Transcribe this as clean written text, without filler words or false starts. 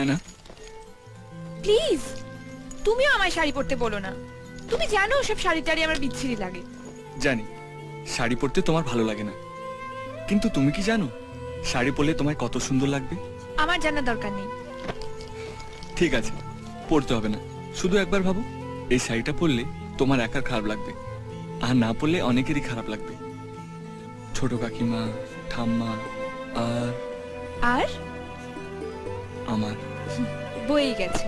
না প্লিজ, তুমিও আমায় শাড়ি পরতে বলো না। তুমি জানো সব শাড়ি টাড়ি আমার বিচ্ছিরি লাগে। জানি শাড়ি পরতে তোমার ভালো লাগে না, কিন্তু তুমি কি জানো শাড়ি পরলে তোমায় কত সুন্দর লাগবে? আমার জানার দরকার নেই। ঠিক আছে, পরতে হবে না। শুধু একবার ভাবো, এই শাড়িটা পরলে তোমার একার খারাপ লাগবে, আর না পরলে অনেকেরই খারাপ লাগবে। ছোট কাকিমা, ঠাম্মা, আর আর আমার। বই গেছে।